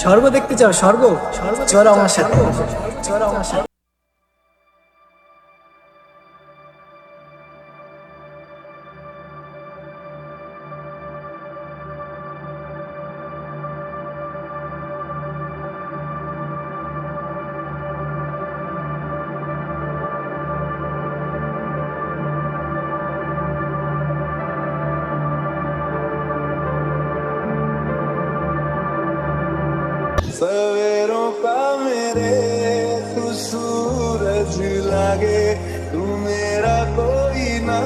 স্বর্গ দেখতে চাও? স্বর্গ চলো আমার সাথে, চলো আমার সাথে। सवेरों का मेरे तू सूरज लागे, तू मेरा कोई ना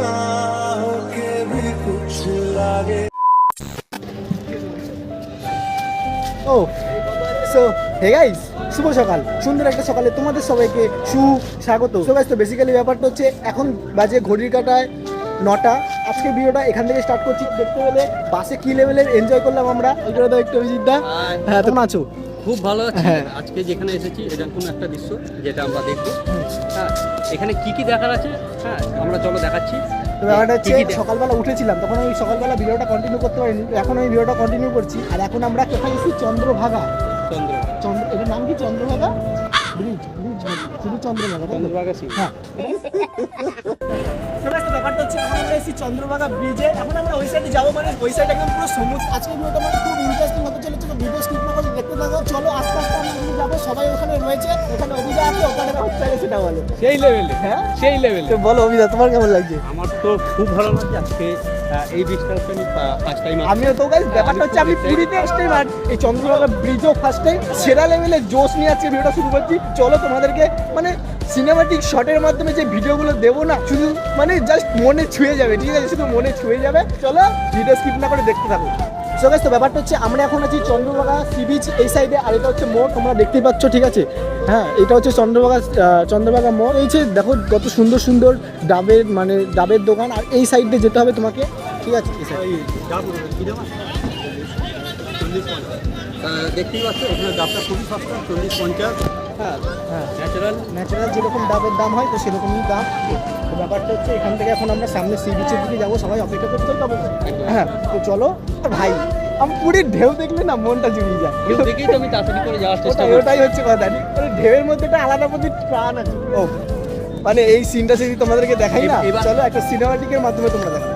होके भी कुछ लागे। ও সো হে গাইস, শুভ সকাল, সুন্দর একটা সকালে তোমাদের সবাইকে সুস্বাগত। সো গাইস, তো বেসিক্যালি ব্যাপারটা হচ্ছে এখন বাজে ঘড়ির কাঁটায় 9টা। আজকে ভিডিওটা এখান থেকে স্টার্ট করছি। দেখতে পেলে বাসে কি লেভেলের এনজয় করলাম আমরা, ওইটা তো একটু অভিজিৎদা। হ্যাঁ, তোমরা আছো? খুব ভালো আছে। হ্যাঁ। আজকে যেখানে এসেছি এটা কোন একটা দৃশ্য যেটা আমরা দেখবো। হ্যাঁ, এখানে কি কি দেখার আছে, হ্যাঁ আমরা চলো দেখাচ্ছি। তো ব্যাপারটা হচ্ছে সকালবেলা উঠেছিলাম, তখন আমি সকালবেলা ভিডিওটা কন্টিনিউ করতে পারিনি, এখন আমি ভিডিওটা কন্টিনিউ করছি। আর এখন আমরা কোথায় এসেছি? চন্দ্রভাগা। এটার নাম কি? চন্দ্রভাগা ব্রিজ। শুধু চন্দ্রভাগা সি। হ্যাঁ। ব্যাপারটা হচ্ছে এখন আমরা এসেছি চন্দ্রভাগা ব্রিজে। এখন আমরা ওই সাইডে যাবো, মানে ওই সাইড একদম পুরো সমুদ্র। আজকে ভিডিওটা মানে খুব ইন্টারেস্টিং হতে চলেছে, তো ভিডিও স্কিপ না করে দেখতে থাকো। চলো আস্তে আস্তে আমরা এখানে যাবো, সবাই ওখানে রয়েছে। ওখানে অভিজা আছে, ওখানে হচ্ছে সেটা বলো। সেই লেভেলে, হ্যাঁ সেই লেভেলে। তো বলো অভিজা, তোমার কেমন লাগছে? আমার তো খুব ভালো লাগছে আজকে এই ব্রিজটা আমি ফার্স্ট টাইম। আমিও তো গাইস, ব্যাপারটা হচ্ছে আমি পুরীতে ফার্স্ট টাইম, আর এই চন্দ্রভাগা ব্রিজও ফার্স্ট টাইম। সেরা লেভেলের জোশ নিয়ে আজকে ভিডিওটা শুরু করছি। চলো তোমাদেরকে মানে সিনেমাটিক শটের মাধ্যমে যে ভিডিওগুলো দেবো না, শুধু মানে জাস্ট মনে ছুঁয়ে যাবে, ঠিক আছে? শুধু মনে ছুঁয়ে যাবে। চলো ভিডিও স্কিপ না করে দেখতে থাকো। সো গাইস, তো ব্যাপারটা হচ্ছে আমরা এখন আছি চন্দ্রভাগা সি বিচ এই সাইডে, আর এটা হচ্ছে মোড়, তোমরা দেখতেই পাচ্ছ, ঠিক আছে? হ্যাঁ, এটা হচ্ছে চন্দ্রভাগা মোড়। এই যে দেখো কত সুন্দর সুন্দর ডাবের দোকান, আর এই সাইডে যেতে হবে তোমাকে, ঠিক আছে? দেখতেই পাচ্ছ এখানে ডাবটা খুবই সস্তা, 40-50। হ্যাঁ হ্যাঁ, ন্যাচারাল যেরকম ডাবের দাম হয় তো সেরকমই দাম। তো ব্যাপারটা হচ্ছে এখান থেকে এখন আমরা সামনে সি বিচের দিকে যাবো, সবাই অপেক্ষা করতে পাবো। হ্যাঁ, তো চলো। আর ভাই, আমি পুরীর ঢেউ দেখলে না মনটা জুড়িয়ে যায়। দেখেই তো আমি তাড়াতাড়ি করে যাওয়ার চেষ্টা করছি। ওটাই হচ্ছে কথা, ঢেউয়ের মধ্যে একটা আলাদা প্রতি প্রাণ আছে। ও মানে এই সিনটা যদি তোমাদেরকে দেখাই না, চলো একটা সিনেমাটিকের মাধ্যমে তোমরা দেখো।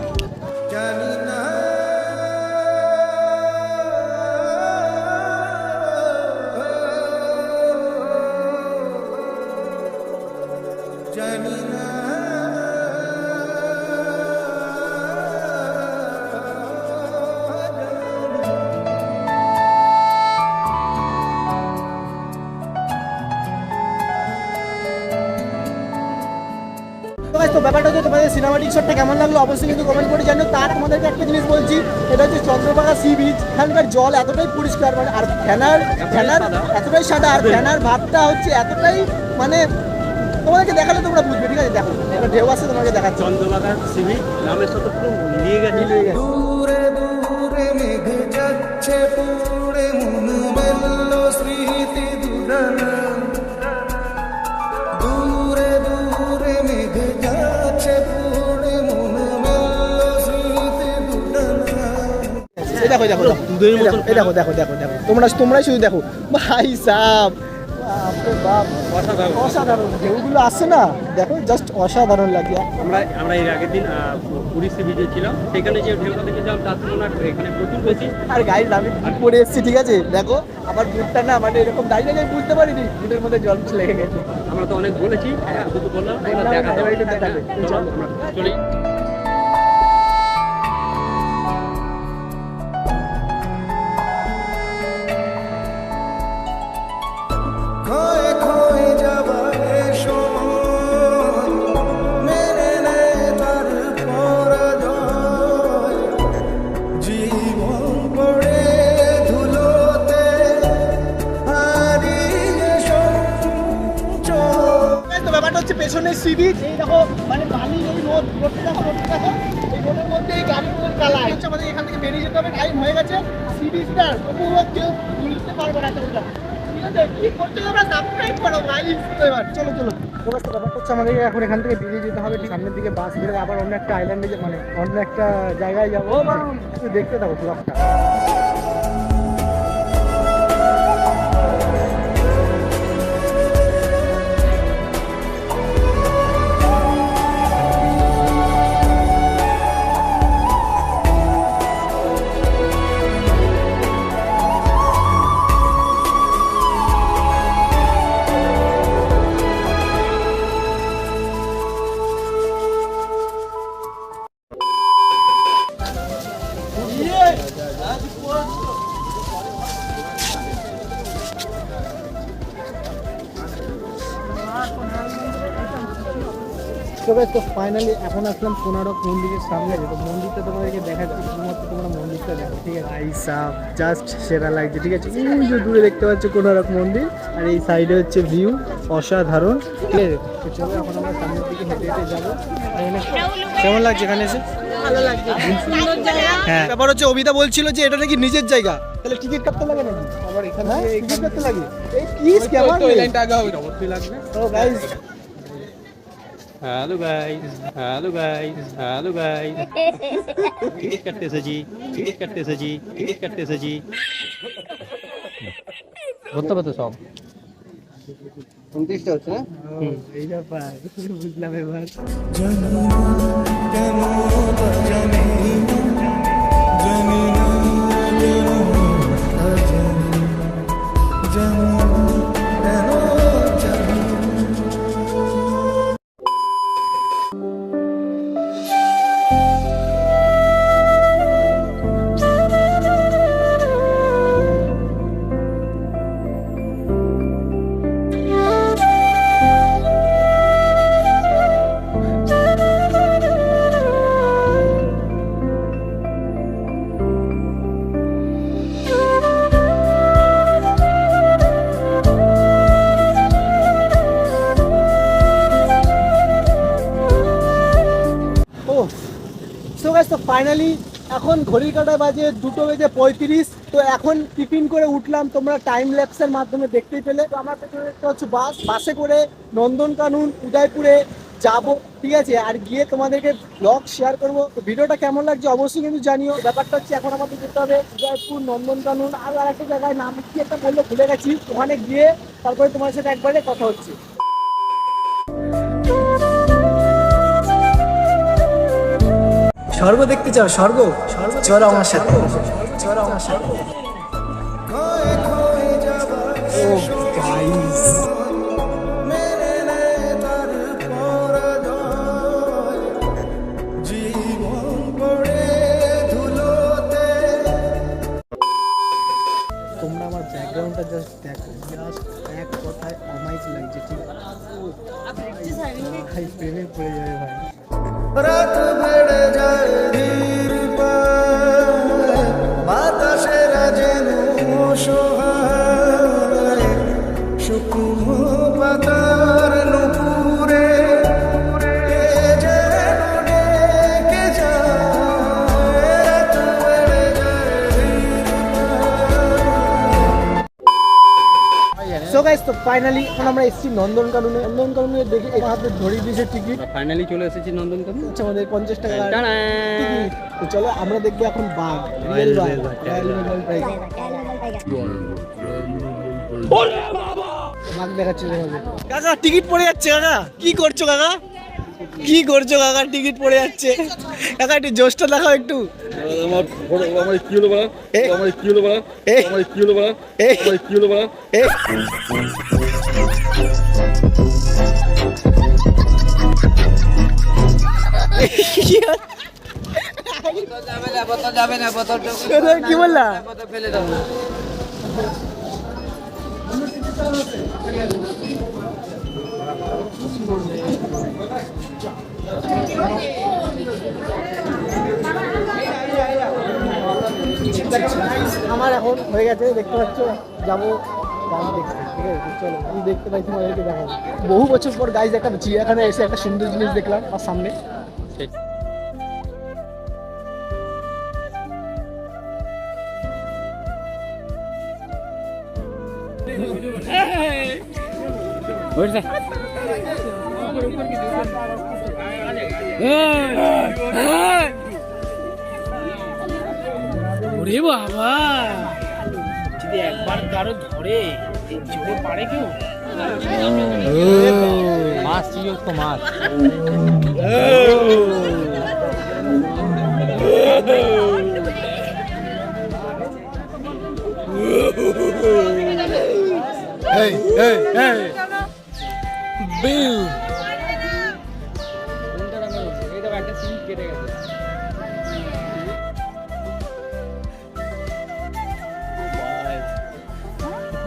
তো ব্যাপারটা হচ্ছে তোমাদের সিনেমাটিক শটটা কেমন লাগলো অবশ্যই কিন্তু কমেন্ট করে জানো। তার তোমাদেরকে একটা জিনিস বলছি, এটা হচ্ছে চন্দ্রভাগা সি বিচ। এখানকার জল এতটাই পরিষ্কার, মানে আর ফ্যানার এতটাই সাদা, আর ফ্যানার ভাবটা হচ্ছে এতটাই, মানে তোমাদেরকে দেখালে তোমরা বুঝবে, ঠিক আছে? দেখো একটা ঢেউ আছে, তোমাকে দেখাচ্ছি। চন্দ্রভাগা সি বিচ নামের সাথে পুরো মিলিয়ে গেছে। দূরে দূরে মেঘ যাচ্ছে পুরে, মন মেললো স্মৃতি দুধানা। দূরে দূরে মেঘ যাচ্ছে পুরে, মন মেললো স্মৃতি দুধানা। দেখো দেখো দেখো দেখো দেখো দেখো তোমরাই শুধু দেখো ভাই সাহেব, বাপ অসাধারণ ঢেউগুলো আসছে না, দেখো জাস্ট অসাধারণ লাগে। আমরা এর আগের দিন পুরী সি বিচে ছিলাম, সেখানে যে ঢেউটা দেখেছিলাম তার তুলনায় এখানে প্রচুর বেশি। আর গাইড আমি বুট পরে এসেছি, ঠিক আছে? দেখো আমার বুটটা না, মানে এরকম দাঁড়িয়ে দাঁড়িয়ে বুঝতে পারিনি বুটের মধ্যে জল লেগে গেছে। আমরা তো অনেক বলেছি, শুধু বললাম দেখাবে। চলি। খোয়ে খোয়ে যাবারে সময়, মেনে নে তার পরাজয়। জীবন পড়ে ধুলোতে হারিয়ে সঞ্চয়। তো ব্যাপারটা হচ্ছে পেছনে সি বিচ, এই দেখো মানে বালি, এই রোডটা দেখো, এই রোডের মধ্যে এই গাড়িগুলোর কালা হচ্ছে। আমাদের এখান থেকে বেরিয়ে যেতে হবে, টাইম হয়ে গেছে। সি বিচটার উপভোগ কেউ ভুলতে পারবে না তোমরা, ঠিক আছে? কি করতে হবে সাবস্ক্রাইব করো ভাই। এবার চলো চলো। ব্যাপারটা হচ্ছে আমাদের এখন এখান থেকে বেরিয়ে যেতে হবে, ঠিক সামনের দিকে বাস ধরে আবার অন্য একটা আইল্যান্ডে, মানে অন্য একটা জায়গায় যাবো। একটু দেখতে থাকো ব্লগটা। তো গাইস, তো ফাইনালি এখন আসলাম কোনারক মন্দিরের সামনে। তো মন্দিরটা তোমাদেরকে দেখাচ্ছি, শুধুমাত্র তোমরা মন্দিরটা দেখো, ঠিক আছে? এই সাপ জাস্ট সেরা লাগছে, ঠিক আছে? ওই যে দূরে দেখতে পাচ্ছ কোনারক মন্দির, আর এই সাইডে হচ্ছে ভিউ অসাধারণ, ঠিক আছে? তো চলো এখন আমরা সামনের দিকে হেঁটে হেঁটে যাবো। আর এখানে কেমন লাগছে এখানে এসে? ভালো লাগছে, সুন্দর জায়গা। হ্যাঁ, ব্যাপার হচ্ছে অবিদা বলছিল যে এটা নাকি নিজের জায়গা, তাহলে টিকিট কাটতে লাগে নাকি? আবার এখানে টিকিট কাটতে লাগে? এই কি স্ক্যামার, এই লাইনটা আগে হবে, অবশ্যই লাগবে। তো guys, hello guys, hello guys, hello guys. Ticket कटते सजी, टिकट कटते सजी, टिकट कटते सजी। বলতে পারতো সব 29টা হচ্ছে না? এই ব্যাপার বুঝলাম এবার। জানি না কেন তা জানি না, জানি না কেন তা জানি না, জানি না কেন জানি না। ও সো গাইস, তো ফাইনালি এখন ঘড়ির কাঁটা বাজে 2:35। তো এখন টিফিন করে উঠলাম, তোমরা টাইম ল্যাপসের মাধ্যমে দেখতেই পেলে। তো আমার পেছনে একটা হচ্ছে বাসে করে নন্দনকানন উদয়পুরে যাব, ঠিক আছে? আর গিয়ে তোমাদেরকে ব্লগ শেয়ার করবো। তো ভিডিওটা কেমন লাগছে অবশ্যই কিন্তু জানিও। ব্যাপারটা হচ্ছে এখন আমাদের যেতে হবে উদয়পুর, নন্দনকানন, আর একটা জায়গায় নাম কি একটা বললে ভুলে গেছি। ওখানে গিয়ে তারপরে তোমার সাথে একবারে কথা হচ্ছে। স্বর্গ দেখতে চাও? স্বর্গ চলো আমার সাথে, চলো আমার সাথে। खोए खोए যাবার ও গাইস, মেনে নে তার পরাজয়, জীবন পড়ে ধুলোতে। তোমরা আমার ব্যাকগ্রাউন্ডটা জাস্ট দেখো, জাস্ট এক কথায় অমাইক লাগছে, ঠিক আছে? ভাই প্রেমে পড়ে যাবে ভাই। রাত বেড়ে যায় ধীর পায়, বাতাসেরা যেন অসহায়, শুকনো পাতার নুপুরে কে যেন ডেকে যায়। রাত বেড়ে যায় ধীর পায়। সো গাইস, তো ফাইনালি এখন আমরা এসেছি নন্দনকাননে দেখি এই হাতে ধরি দিয়েছে টিকিট। ফাইনালি চলে এসেছি নন্দনকানন। হচ্ছে আমাদের 50 টাকা টানা। টিকিট। তো চলো আমরা দেখবো এখন বাঘ, রিয়েল বাঘ, রয়্যাল বেঙ্গল টাইগার। বাঘ দেখাচ্ছে তোমাদের। কাকা টিকিট পড়ে যাচ্ছে, কাকা কি করছো কাকা? কি করছো কাকা? টিকিট পড়ে যাচ্ছে কাকা, একটু জোশটা দেখাও একটু। আমার কি হলো বলা, এ? আমার কি হলো বলা, এ? আমার কি হলো বলা, এ? আমার কি হলো বলা। এ, কি বললা? আমার এখন হয়ে গেছে, দেখতে পাচ্ছ, যাবো গান দেখতে, ঠিক আছে? চলো আমি দেখতে পাই, তোমাদেরকে দেখাবো। বহু বছর পর গাইজ একটা চিড়িয়াখানা এসে একটা সুন্দর জিনিস দেখলাম আর সামনে। ওরে বাবা, যদি একবার কারো ধরে যেতে পারে কেউ? মাছ ছিল তো মাছ।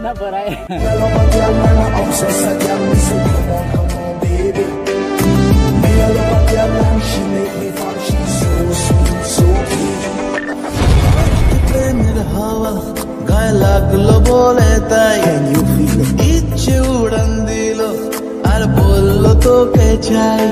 না পড়ায় Obsessed, I got me so come on, baby. Me I love a girl and she make me fall. She's so sweet, so cute. প্রেমের হাওয়া গায়ে লাগলো বলে তাই Can you feel it? ইচ্ছে উড়ান দিল আর বললো তোকে চাই